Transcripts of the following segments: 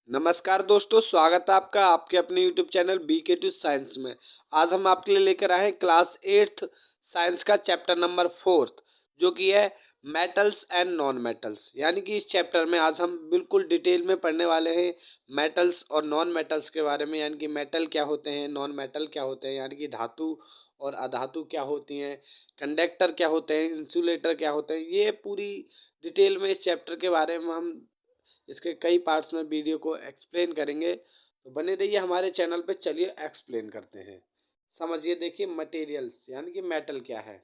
नमस्कार दोस्तों, स्वागत है आपका आपके अपने यूट्यूब चैनल BK2 साइंस में। आज हम आपके लिए लेकर आए हैं क्लास 8th साइंस का चैप्टर नंबर 4th, जो कि है मेटल्स एंड नॉन मेटल्स। यानी कि इस चैप्टर में आज हम बिल्कुल डिटेल में पढ़ने वाले हैं मेटल्स और नॉन मेटल्स के बारे में। यानी कि मेटल क्या होते हैं, नॉन मेटल क्या होते हैं, यानी कि धातु और अधातु क्या होती हैं, कंडक्टर क्या होते हैं, इंसुलेटर क्या होते हैं। ये पूरी डिटेल में इस चैप्टर के बारे में हम इसके कई पार्ट्स में वीडियो को एक्सप्लेन करेंगे, तो बने रहिए हमारे चैनल पे। चलिए एक्सप्लेन करते हैं। समझिए, देखिए मटेरियल्स यानी कि मेटल क्या है।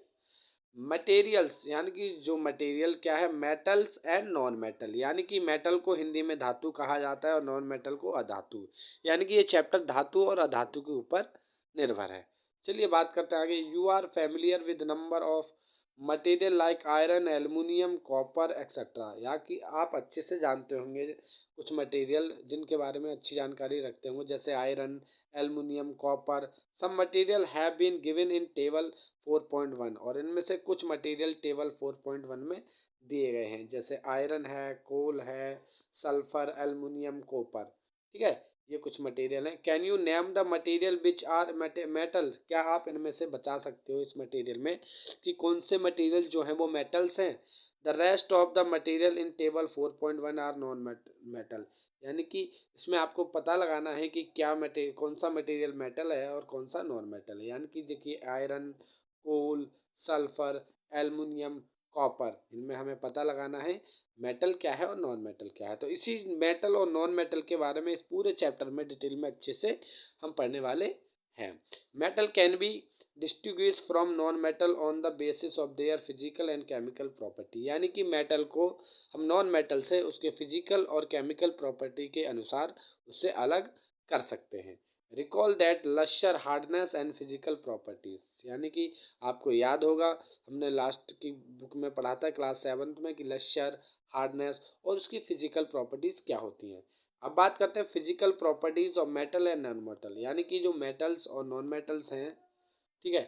मटेरियल्स यानी कि जो मटेरियल क्या है, मेटल्स एंड नॉन मेटल। यानी कि मेटल को हिंदी में धातु कहा जाता है और नॉन मेटल को अधातु। यानी कि ये चैप्टर धातु और अधातु के ऊपर निर्भर है। चलिए बात करते हैं आगे। You are familiar with number of material like iron, aluminium, copper etcetera. या कि आप अच्छे से जानते होंगे कुछ मटेरियल जिनके बारे में अच्छी जानकारी रखते होंगे, जैसे iron, aluminium, copper. Some material have been given in table 4.1, और इनमें से कुछ मटेरियल टेबल 4.1 में दिए गए हैं, जैसे आयरन है, कोल है, सल्फर, एल्युमिनियम, कॉपर। ठीक है, ये कुछ मटेरियल हैं। Can you name the material which are metal. क्या आप इनमें से बता सकते हो इस मटेरियल में कि कौन से मटेरियल जो हैं वो मेटल्स हैं। The rest of the material in table 4.1 are non metal. यानी कि इसमें आपको पता लगाना है कि क्या मटेरियल, कौन सा मटेरियल मेटल है और कौन सा नॉन मेटल है। यानी कि देखिए आयरन, कोल, सल्फर, एल्युमिनियम, कॉपर, इनमें हमें पता लगाना है मेटल क्या है और नॉन मेटल क्या है। तो इसी मेटल और नॉन मेटल के बारे में इस पूरे चैप्टर में डिटेल में अच्छे से हम पढ़ने वाले हैं। Metal can be distinguish from non metal on the basis of their physical and chemical property. यानी कि मेटल को हम नॉन मेटल से उसके फिजिकल और केमिकल प्रॉपर्टी के अनुसार उससे अलग कर सकते हैं। Recall that lustre, hardness and physical properties. यानी कि आपको याद होगा, हमने लास्ट की बुक में पढ़ा था क्लास 7th में कि लश्यर, हार्डनेस और उसकी फिजिकल प्रॉपर्टीज क्या होती हैं। अब बात करते हैं physical properties of metal and non metal. यानी कि जो मेटल्स और नॉन मेटल्स हैं, ठीक है,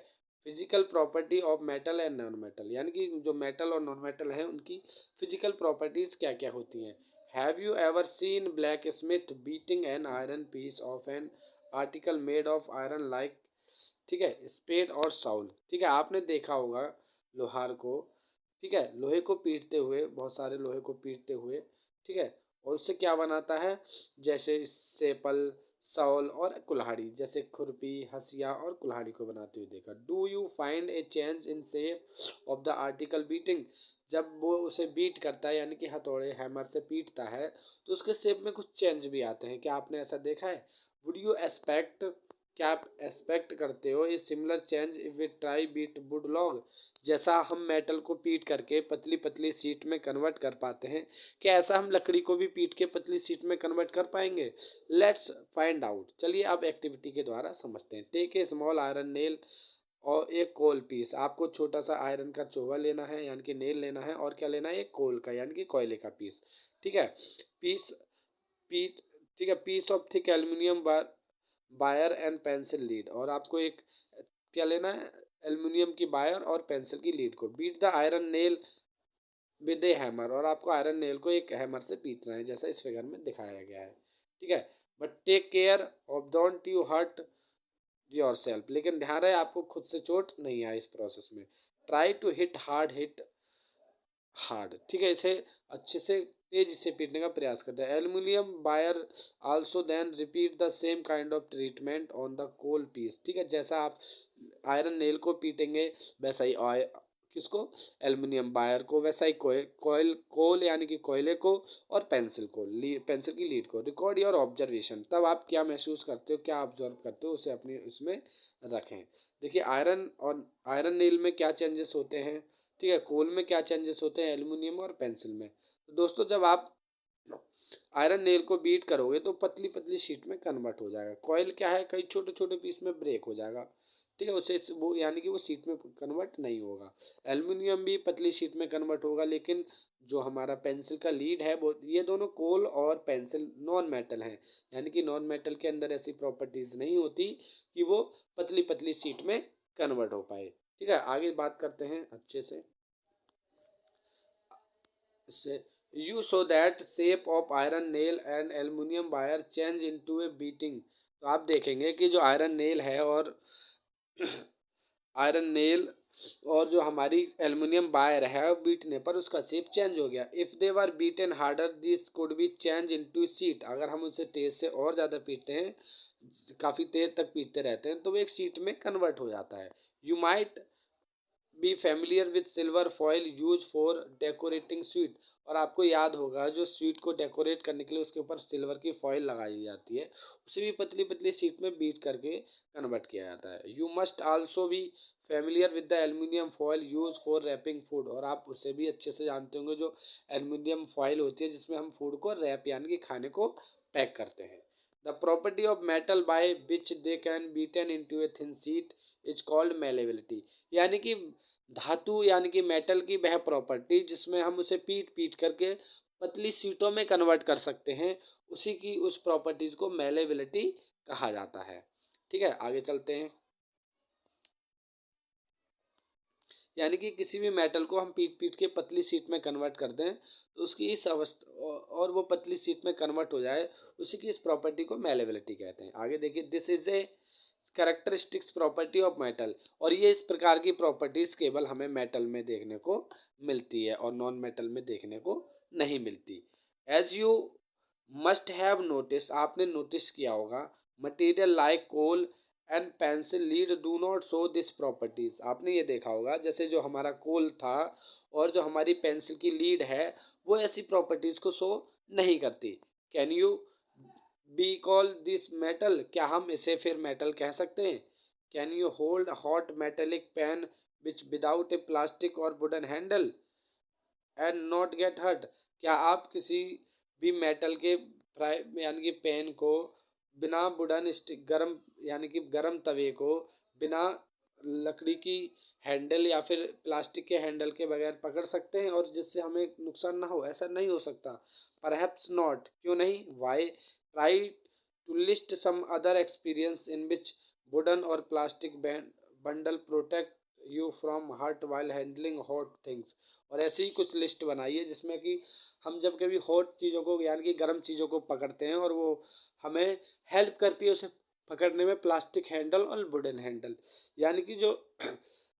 physical property of metal and non metal. यानी कि जो मेटल और नॉन मेटल हैं उनकी फिजिकल प्रॉपर्टीज क्या क्या होती हैं। Have you ever seen blacksmith beating an iron piece of an article made of iron like, ठीक है, स्पेड और साउल। ठीक है, आपने देखा होगा लोहार को, ठीक है, लोहे को पीटते हुए, बहुत सारे लोहे को पीटते हुए, ठीक है, और उससे क्या बनाता है, जैसे सेपल, सौल और कुल्हाड़ी, जैसे खुरपी, हसिया और कुल्हाड़ी को बनाते हुए देखा। Do you find A change in shape of the article beating. जब वो उसे बीट करता है, यानी कि हथौड़े हैमर से पीटता है, तो उसके शेप में कुछ चेंज भी आते हैं। क्या आपने ऐसा देखा है। वुड यू एक्सपेक्ट, क्या आप एक्सपेक्ट करते हो, ये similar change if we try beat wood log. जैसा हम मेटल को पीट करके पतली पतली शीट में कन्वर्ट कर पाते हैं, क्या ऐसा हम लकड़ी को भी पीट के पतली शीट में कन्वर्ट कर पाएंगे। Let's find out. चलिए अब एक्टिविटी के द्वारा समझते हैं। Take a small iron nail और एक कोल पीस। आपको छोटा सा आयरन का चोवा लेना है, यानी कि नेल लेना है, और क्या लेना है, एक कोल का यानी कि कोयले का पीस। ठीक है, पीस पीस ठीक है, piece of thick aluminium wire and pencil lead. और आपको एक क्या लेना है, एल्युमिनियम की वायर और पेंसिल की लीड को। Beat the iron nail with a hammer. और आपको आयरन नेल को एक हैमर से पीटना है, जैसा इस फिगर में दिखाया गया है। ठीक है, but take care of don't you hurt yourself. लेकिन ध्यान रहे आपको खुद से चोट नहीं आए इस प्रोसेस में। Try to hit hard, hit hard. ठीक है, इसे अच्छे से तेजी से पीटने का प्रयास करते हैं। Aluminium wire also then repeat the same kind of treatment on the coal piece. ठीक है, जैसा आप आयरन नेल को पीटेंगे वैसा ही किसको, एल्युमिनियम वायर को, वैसा ही कोयल कोल यानी कि कोयले को, और पेंसिल को, पेंसिल की लीड को। Record your observation. तब आप क्या महसूस करते हो, क्या ऑब्जर्व करते हो, उसे अपनी उसमें रखें। देखिए आयरन और आयरन नेल में क्या चेंजेस होते हैं, ठीक है, कोल में क्या चेंजेस होते हैं, एल्युमिनियम और पेंसिल में। तो दोस्तों जब आप आयरन नेल को बीट करोगे तो पतली पतली शीट में कन्वर्ट हो जाएगा। कॉयल क्या है, कई छोटे छोटे पीस में ब्रेक हो जाएगा। ठीक है, उसे वो यानी कि वो शीट में कन्वर्ट नहीं होगा। एल्युमिनियम भी पतली शीट में कन्वर्ट होगा, लेकिन जो हमारा पेंसिल का लीड है वो, ये दोनों कोल और पेंसिल नॉन मेटल हैं। यानी कि नॉन मेटल के अंदर ऐसी प्रॉपर्टीज नहीं होती कि वो पतली पतली शीट में कन्वर्ट हो पाए। ठीक है, आगे बात करते हैं अच्छे से इससे। You so that shape of iron nail and aluminium wire change into A beating. तो आप देखेंगे कि जो आयरन नेल है और आयरन नेल और जो हमारी एल्युमिनियम वायर है वो बीटने पर उसका शेप चेंज हो गया। If they were beaten harder this could be change into sheet. अगर हम उसे तेज से और ज़्यादा पीटते हैं, काफ़ी देर तक पीटते रहते हैं, तो वो एक शीट में कन्वर्ट हो जाता है। You might be familiar with silver foil use for decorating sweet. और आपको याद होगा जो स्वीट को डेकोरेट करने के लिए उसके ऊपर सिल्वर की फॉयल लगाई जाती है, उसे भी पतली पतली शीट में बीट करके कन्वर्ट किया जाता है। You must also be familiar with the aluminium foil use for wrapping food. और आप उसे भी अच्छे से जानते होंगे जो एल्युमिनियम फॉयल होती है जिसमें हम फूड को रैप यानी कि खाने को पैक करते हैं। The property of metal by which they can beaten into a thin sheet is called malleability. यानी कि धातु यानी कि मेटल की वह प्रॉपर्टी जिसमें हम उसे पीट पीट करके पतली शीटों में कन्वर्ट कर सकते हैं, उसी की उस प्रॉपर्टीज को मेलेबिलिटी कहा जाता है। ठीक है, आगे चलते हैं। यानी कि किसी भी मेटल को हम पीट पीट के पतली शीट में कन्वर्ट कर दें तो उसकी इस अवस्था और वो पतली शीट में कन्वर्ट हो जाए, उसी की इस प्रॉपर्टी को मेलेबिलिटी कहते हैं। आगे देखिए, this is a characteristics property of metal. और ये इस प्रकार की प्रॉपर्टीज केवल हमें मेटल में देखने को मिलती है और नॉन मेटल में देखने को नहीं मिलती। As you must have notice, आपने नोटिस किया होगा, material like coal and pencil lead do not show this properties. आपने ये देखा होगा जैसे जो हमारा कोल था और जो हमारी पेंसिल की लीड है वो ऐसी प्रॉपर्टीज को शो नहीं करती। Can you be call this metal, क्या हम इसे फिर मेटल कह सकते हैं? Can you hold hot metallic pan which without a plastic और wooden handle and not get hurt. क्या आप किसी भी मेटल के फ्राई यानी कि पेन को बिना वुडन स्टिक गर्म यानी कि गर्म तवे को बिना लकड़ी की हैंडल या फिर प्लास्टिक के हैंडल के बगैर पकड़ सकते हैं और जिससे हमें नुकसान ना हो? ऐसा नहीं हो सकता। परहैप्स नॉट, क्यों नहीं? Why? Try to list some other experience in which wooden और plastic handle protect you from hurt while handling hot things. और ऐसी ही कुछ लिस्ट बनाइए जिसमें कि हम जब कभी हॉट चीज़ों को यानी कि गर्म चीज़ों को पकड़ते हैं और वो हमें हेल्प करती है उसे पकड़ने में, प्लास्टिक हैंडल और वुडन हैंडल। यानी कि जो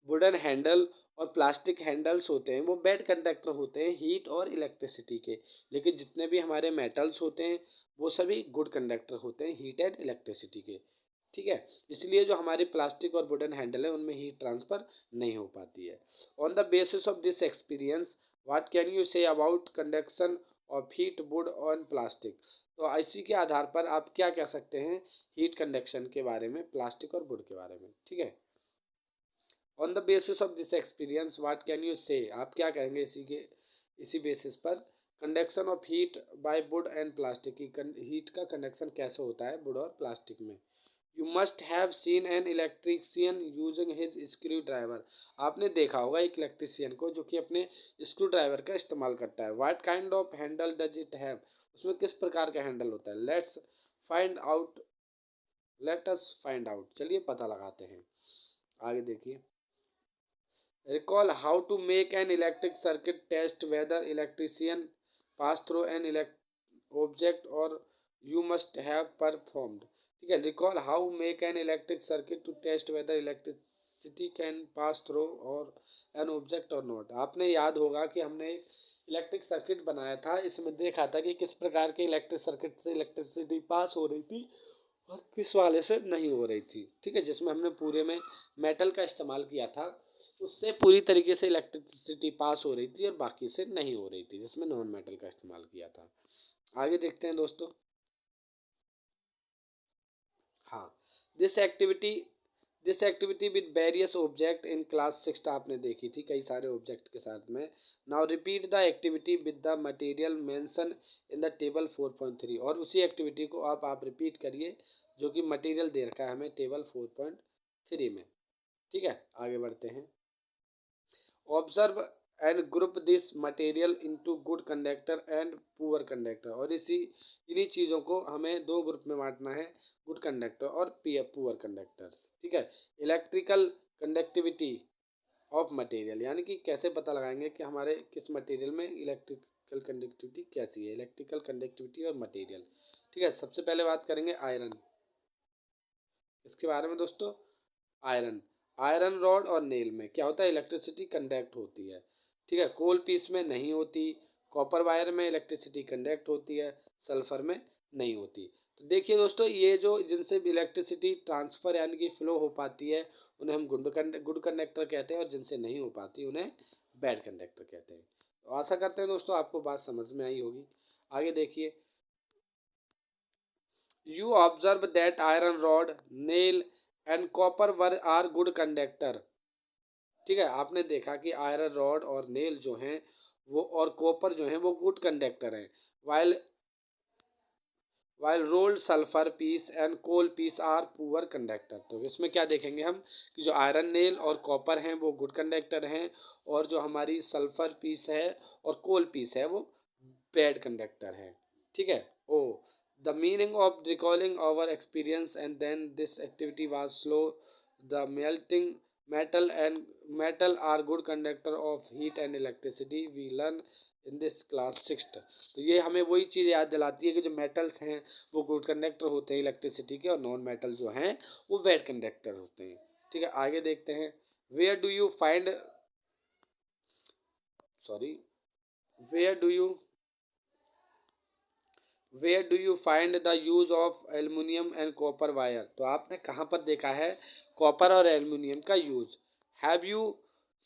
वुडन हैंडल और प्लास्टिक हैंडल्स होते हैं वो बैड कंडक्टर होते हैं हीट और इलेक्ट्रिसिटी के, लेकिन जितने भी हमारे मेटल्स होते हैं वो सभी गुड कंडक्टर होते हैं हीट एंड इलेक्ट्रिसिटी के। ठीक है, इसलिए जो हमारे प्लास्टिक और वुडन हैंडल है उनमें हीट ट्रांसफर नहीं हो पाती है। On the basis of this experience what can you say about conduction of heat would on plastic. तो इसी के आधार पर आप क्या कह सकते हैं हीट कंडक्शन के बारे में प्लास्टिक और वुड के बारे में? ठीक है, on the basis of this experience what can you से, आप क्या कहेंगे इसी बेसिस पर conduction of heat bye would and plastic की हीट का कंडक्शन कैसे होता है वुड और प्लास्टिक में। You must have seen an electrician using his screw driver. आपने देखा होगा एक इलेक्ट्रीशियन को जो कि अपने स्क्रू ड्राइवर का इस्तेमाल करता है। What kind of Henle does it have, उसमें किस प्रकार का हैंडल होता है? Find out let us find out, चलिए पता लगाते हैं। आगे देखिए, recall how to make an electric circuit test whether electrician pass through an object or you must have performed। ठीक है, recall how make an electric circuit to test whether electricity can pass through or an object or not। आपने याद होगा कि हमने electric circuit बनाया था, इसमें देखा था कि किस प्रकार के इलेक्ट्रिक सर्किट से इलेक्ट्रिसिटी पास हो रही थी और किस वाले से नहीं हो रही थी। ठीक है, जिसमें हमने पूरे में मेटल का इस्तेमाल किया था, उससे पूरी तरीके से इलेक्ट्रिसिटी पास हो रही थी और बाकी से नहीं हो रही थी जिसमें नॉन मेटल का इस्तेमाल किया था। आगे देखते हैं दोस्तों। हाँ, this activity this activity with various object in class 6 आपने देखी थी कई सारे ऑब्जेक्ट के साथ में। Now repeat the activity with the material mention in the table 4.3। और उसी एक्टिविटी को आप रिपीट करिए जो कि मटेरियल दे रखा है हमें टेबल 4.3 में। ठीक है, आगे बढ़ते हैं। Observe and group this material into good conductor and poor conductor. और इन्हीं चीज़ों को हमें दो ग्रुप में बांटना है, गुड कंडक्टर और पुअर कंडक्टर्स। ठीक है, इलेक्ट्रिकल कंडक्टिविटी ऑफ मटेरियल, यानी कि कैसे पता लगाएंगे कि हमारे किस मटेरियल में इलेक्ट्रिक इलेक्ट्रिकल कंडक्टिविटी कैसी है, इलेक्ट्रिकल कंडक्टिविटी और मटेरियल। ठीक है, सबसे पहले बात करेंगे आयरन, इसके बारे में दोस्तों। आयरन आयरन रॉड और नेल में क्या होता है, इलेक्ट्रिसिटी कंडक्ट होती है। ठीक है, कोल पीस में नहीं होती, कॉपर वायर में इलेक्ट्रिसिटी कंडक्ट होती है, सल्फर में नहीं होती। तो देखिए दोस्तों, ये जो जिनसे इलेक्ट्रिसिटी ट्रांसफर यानी कि फ्लो हो पाती है उन्हें हम गुड कंडक्टर कहते हैं, और जिनसे नहीं हो पाती उन्हें बैड कंडक्टर कहते हैं। तो आशा करते हैं दोस्तों आपको बात समझ में आई होगी। आगे देखिए, you observe that iron rod, nail and copper were are good conductor. ठीक है, आपने देखा कि आयरन रॉड और नेल जो हैं वो और कॉपर जो हैं वो गुड कंडक्टर हैं, while while rolled sulphur piece and coal piece are poor conductor. तो इसमें क्या देखेंगे हम कि जो आयरन नेल और कॉपर हैं वो गुड कंडक्टर हैं, और जो हमारी सल्फर पीस है और कोल पीस है वो बैड कंडक्टर है। ठीक है, oh the meaning of recalling our experience and then this activity was slow the melting metal are good conductor of heat and electricity we learn in this class 6th। तो ये हमें वही चीज़ याद दिलाती है कि जो मेटल्स हैं वो गुड कंडक्टर होते हैं इलेक्ट्रिसिटी के, और नॉन मेटल जो हैं वो बैड कंडक्टर होते हैं। ठीक है, आगे देखते हैं, where do you find sorry where do you where do you find the use of aluminium and copper wire. तो आपने कहाँ पर देखा है कॉपर और एल्युमिनियम का use. Have you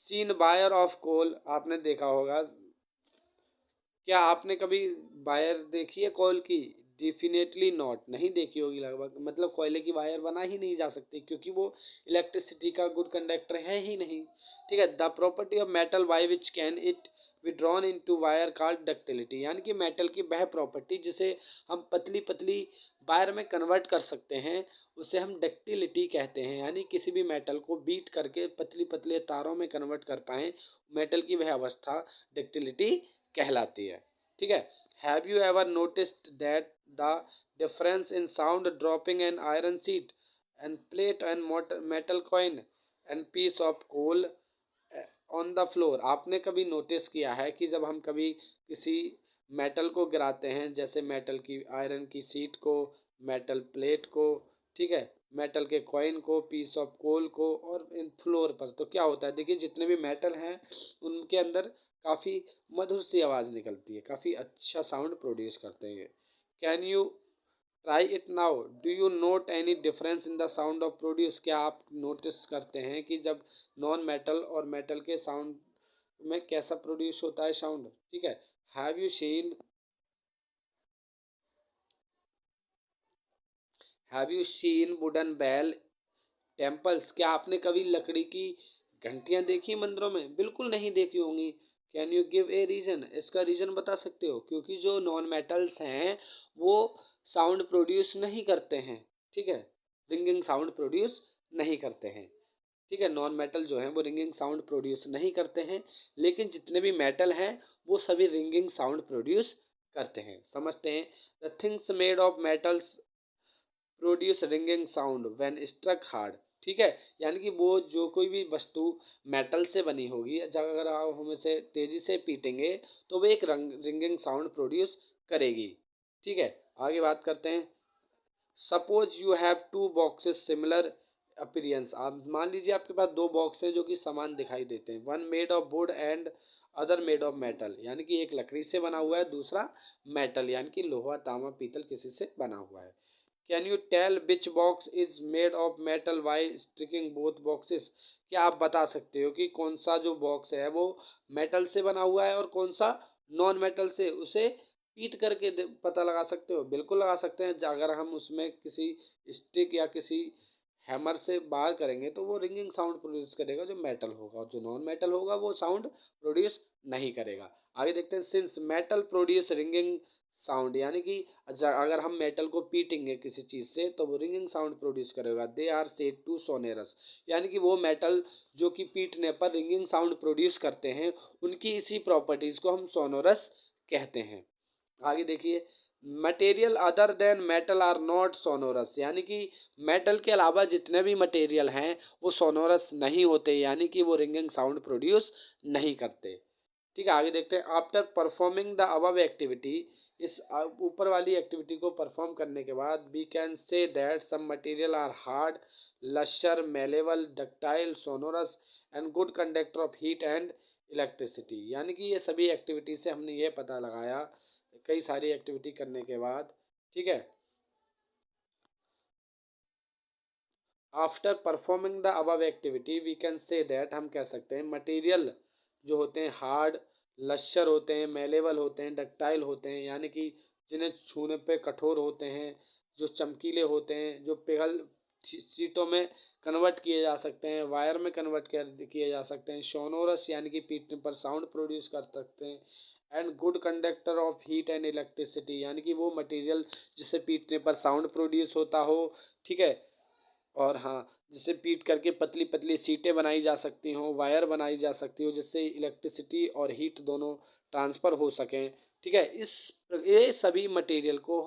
seen wire of coal, आपने देखा होगा, क्या आपने कभी वायर देखी है कोल की? डेफिनेटली नॉट, नहीं देखी होगी लगभग, मतलब कोयले की वायर बना ही नहीं जा सकती क्योंकि वो इलेक्ट्रिसिटी का गुड कंडक्टर है ही नहीं। ठीक है, the property of metal by which can it withdrawn into wire called ductility, यानी कि मेटल की वह प्रॉपर्टी जिसे हम पतली पतली वायर में कन्वर्ट कर सकते हैं उसे हम डक्टिलिटी कहते हैं, यानी किसी भी मेटल को बीट करके पतली पतले तारों में कन्वर्ट कर पाएँ, मेटल की वह अवस्था डक्टिलिटी कहलाती है। ठीक है, have you ever noticed that the difference in sound dropping an iron sheet and plate and metal coin and piece of coal on the floor. आपने कभी नोटिस किया है कि जब हम कभी किसी मेटल को गिराते हैं, जैसे मेटल की आयरन की सीट को, मेटल प्लेट को, ठीक है, मेटल के कॉइन को, पीस ऑफ कोल को, और इन फ्लोर पर, तो क्या होता है, देखिए जितने भी मेटल हैं उनके अंदर काफ़ी मधुर सी आवाज़ निकलती है, काफ़ी अच्छा साउंड प्रोड्यूस करते हैं। Can you try it now, do you note any difference in the sound of produce. क्या आप नोटिस करते हैं कि जब नॉन मेटल और मेटल के साउंड में कैसा प्रोड्यूस होता है साउंड। ठीक है, have you seen wooden bell temples, क्या आपने कभी लकड़ी की घंटियां देखी मंदिरों में? बिल्कुल नहीं देखी होंगी। Can you give a reason, इसका रीजन बता सकते हो? क्योंकि जो नॉन मेटल्स हैं वो साउंड प्रोड्यूस नहीं करते हैं। ठीक है, रिंगिंग साउंड प्रोड्यूस नहीं करते हैं। ठीक है, नॉन मेटल जो हैं वो रिंगिंग साउंड प्रोड्यूस नहीं करते हैं, लेकिन जितने भी मेटल हैं वो सभी रिंगिंग साउंड प्रोड्यूस करते हैं। समझते हैं, the things made of metals produce ringing sound when struck hard. ठीक है, यानी कि वो जो कोई भी वस्तु मेटल से बनी होगी, जब अगर आप हम इसे तेजी से पीटेंगे तो वो एक रिंगिंग साउंड प्रोड्यूस करेगी। ठीक है, आगे बात करते हैं, suppose you have two boxes similar appearance. आप मान लीजिए आपके पास दो बॉक्स हैं जो कि समान दिखाई देते हैं, one made of would and other made of metal, यानी कि एक लकड़ी से बना हुआ है, दूसरा मेटल यानी कि लोहा तांबा पीतल किसी से बना हुआ है। Can you tell which box is made of metal while sticking both boxes. क्या आप बता सकते हो कि कौन सा जो बॉक्स है वो मेटल से बना हुआ है और कौन सा नॉन मेटल से? उसे पीट करके पता लगा सकते हो? बिल्कुल लगा सकते हैं। अगर हम उसमें किसी स्टिक या किसी हैमर से बाहर करेंगे तो वो रिंगिंग साउंड प्रोड्यूस करेगा जो मेटल होगा, और जो नॉन मेटल होगा वो साउंड प्रोड्यूस नहीं करेगा। आगे देखते हैं, since metal produce ringing sound, यानी कि अगर हम मेटल को पीटेंगे किसी चीज़ से तो वो रिंगिंग साउंड प्रोड्यूस करेगा। दे आर सेड टू सोनेरस, यानी कि वो मेटल जो कि पीटने पर रिंगिंग साउंड प्रोड्यूस करते हैं उनकी इसी प्रॉपर्टीज़ को हम सोनोरस कहते हैं। आगे देखिए, material other than metal are not sonorous, यानी कि मेटल के अलावा जितने भी मटेरियल हैं वो सोनोरस नहीं होते, यानी कि वो रिंगिंग साउंड प्रोड्यूस नहीं करते। ठीक है, आगे देखते हैं। After performing the above activity, इस ऊपर वाली एक्टिविटी को परफॉर्म करने के बाद we can say that some material are hard, lustre, malleable, ductile, sonorous and good conductor of heat and electricity. यानी कि ये सभी एक्टिविटी से हमने ये पता लगाया, कई सारी एक्टिविटी करने के बाद, ठीक है, after performing the above activity we can say that, हम कह सकते हैं मटेरियल जो होते हैं हार्ड, लश्यर होते हैं, मेलेबल होते हैं, डक्टाइल होते हैं, यानी कि जिन्हें छूने पे कठोर होते हैं, जो चमकीले होते हैं, जो पिघल शीटों में कन्वर्ट किए जा सकते हैं, वायर में कन्वर्ट किए जा सकते हैं, सोनोरस यानी कि पीटने पर साउंड प्रोड्यूस कर सकते हैं, and good conductor of heat and electricity, यानी कि वो मटेरियल जिससे पीटने पर साउंड प्रोड्यूस होता हो, ठीक है, और हाँ, जिससे पीट करके पतली पतली सीटें बनाई जा सकती हों, वायर बनाई जा सकती हो, जिससे इलेक्ट्रिसिटी और हीट दोनों ट्रांसफ़र हो सकें, ठीक है। ये सभी मटेरियल को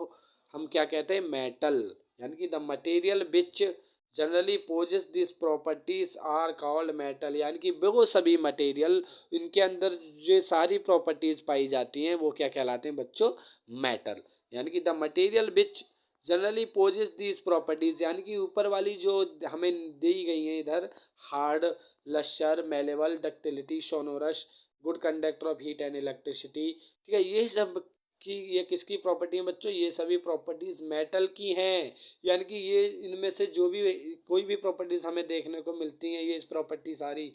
हम क्या कहते हैं, मेटल, यानी कि the material which generally possess this properties are called metal, यानी कि वो सभी मटेरियल, इनके अंदर जो सारी प्रॉपर्टीज पाई जाती हैं वो क्या कहलाते हैं बच्चों, मेटल। यानी कि the material which generally possess these properties, यानी कि ऊपर वाली जो हमें दी गई हैं इधर, hard, lustre, malleable, ductility, sonorous, good conductor of heat and electricity, ठीक है, ये सब की ये किसकी प्रॉपर्टी है बच्चों, ये सभी प्रॉपर्टीज मेटल की हैं। यानी कि ये इनमें से जो भी कोई भी प्रॉपर्टीज हमें देखने को मिलती हैं, ये इस प्रॉपर्टी सारी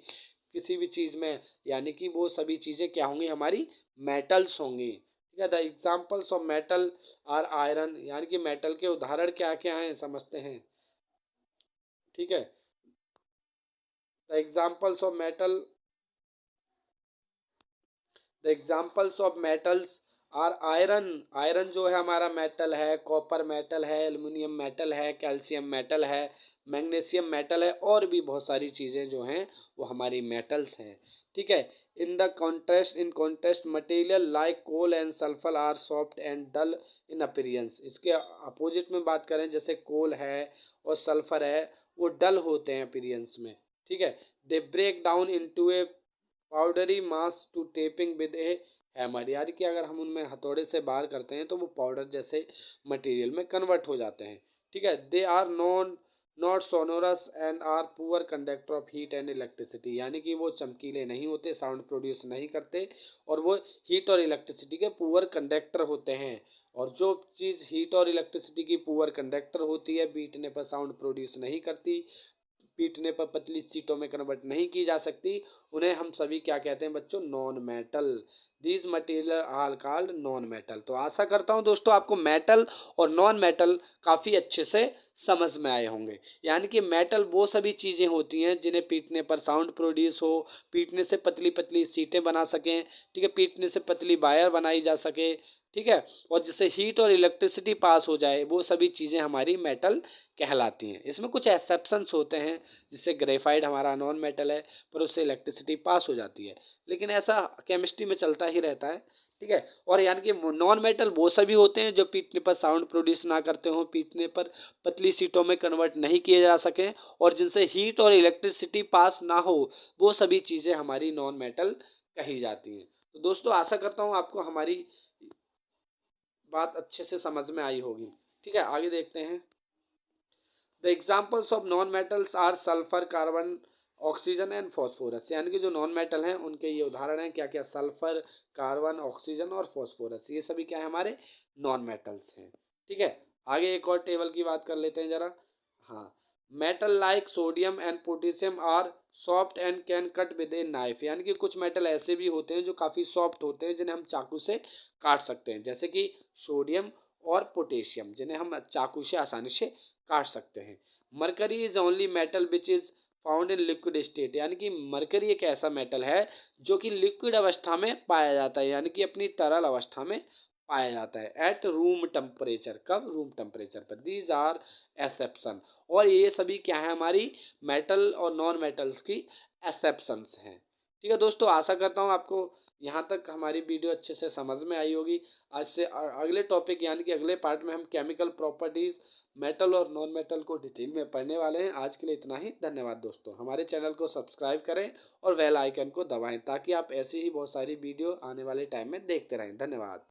किसी भी चीज़ में, यानी कि वो सभी चीज़ें क्या होंगी, हमारी मेटल्स होंगी। ठीक है, the examples of metal are iron, यानी कि मेटल के उदाहरण क्या क्या हैं समझते हैं। ठीक है, the examples of metal, the examples of metals are iron, iron जो है हमारा मेटल है, कॉपर मेटल है, एल्युमिनियम मेटल है, कैल्शियम मेटल है, मैग्नीशियम मेटल है, और भी बहुत सारी चीज़ें जो हैं वो हमारी मेटल्स हैं। ठीक है, in contrast material like coal and sulphur are soft and dull in appearance, इसके अपोजिट में बात करें, जैसे कोल है और सल्फर है, वो डल होते हैं अपीयरेंस में। ठीक है, they break down into a powdery mass to tapping with a hammer, यानी कि अगर हम उनमें हथौड़े से बार करते हैं तो वो पाउडर जैसे मटेरियल में कन्वर्ट हो जाते हैं। ठीक है, they are not sonorous and are poor conductor of heat and electricity, यानी कि वो चमकीले नहीं होते, साउंड प्रोड्यूस नहीं करते, और वो हीट और इलेक्ट्रिसिटी के पुअर कंडक्टर होते हैं। और जो चीज़ हीट और इलेक्ट्रिसिटी की पुअर कंडक्टर होती है, बीटने पर साउंड प्रोड्यूस नहीं करती, पीटने पर पतली सीटों में कन्वर्ट नहीं की जा सकती, उन्हें हम सभी क्या कहते हैं बच्चों, non metal. These material are called non metal. तो आशा करता हूं दोस्तों आपको मेटल और नॉन मेटल काफ़ी अच्छे से समझ में आए होंगे। यानी कि मेटल वो सभी चीज़ें होती हैं जिन्हें पीटने पर साउंड प्रोड्यूस हो, पीटने से पतली पतली सीटें बना सकें, ठीक है, पीटने से पतली वायर बनाई जा सके, ठीक है, और जिससे हीट और इलेक्ट्रिसिटी पास हो जाए, वो सभी चीज़ें हमारी मेटल कहलाती हैं। इसमें कुछ एक्सेप्शंस होते हैं, जिससे ग्रेफाइट हमारा नॉन मेटल है, पर उससे इलेक्ट्रिसिटी पास हो जाती है, लेकिन ऐसा केमिस्ट्री में चलता ही रहता है। ठीक है, और यानी कि नॉन मेटल वो सभी होते हैं जो पीटने पर साउंड प्रोड्यूस ना करते हों, पीटने पर पतली सीटों में कन्वर्ट नहीं किए जा सकें, और जिनसे हीट और इलेक्ट्रिसिटी पास ना हो, वो सभी चीज़ें हमारी नॉन मेटल कही जाती हैं। तो दोस्तों आशा करता हूँ आपको हमारी बात अच्छे से समझ में आई होगी। ठीक है, आगे देखते हैं। The examples of non metals are sulphur, carbon, oxygen and phosphorus, यानी कि जो नॉन मेटल हैं उनके ये उदाहरण हैं क्या क्या, सल्फर, कार्बन, ऑक्सीजन और फॉस्फोरस, ये सभी क्या है, हमारे नॉन मेटल्स हैं। ठीक है, आगे एक और टेबल की बात कर लेते हैं जरा। हाँ, metal like sodium and potassium are soft and can cut with a knife, यानी कि कुछ मेटल ऐसे भी होते हैं जो काफ़ी सॉफ्ट होते हैं, जिन्हें हम चाकू से काट सकते हैं, जैसे कि सोडियम और पोटेशियम, जिन्हें हम चाकू से आसानी से काट सकते हैं। Mercury is only metal which is found in liquid state, यानी कि मरकरी एक ऐसा मेटल है जो कि लिक्विड अवस्था में पाया जाता है, यानी कि अपनी तरल अवस्था में पाया जाता है, एट रूम टेम्परेचर, कब, रूम टेम्परेचर पर। दीज आर एक्सेप्शन, और ये सभी क्या है, हमारी मेटल और नॉन मेटल्स की एक्सेप्शंस हैं। ठीक है दोस्तों, आशा करता हूँ आपको यहाँ तक हमारी वीडियो अच्छे से समझ में आई होगी। आज से अगले टॉपिक यानी कि अगले पार्ट में हम केमिकल प्रॉपर्टीज़ मेटल और नॉन मेटल को डिटेल में पढ़ने वाले हैं। आज के लिए इतना ही। धन्यवाद दोस्तों। हमारे चैनल को सब्सक्राइब करें और बेल आइकन को दबाएं ताकि आप ऐसी ही बहुत सारी वीडियो आने वाले टाइम में देखते रहें। धन्यवाद।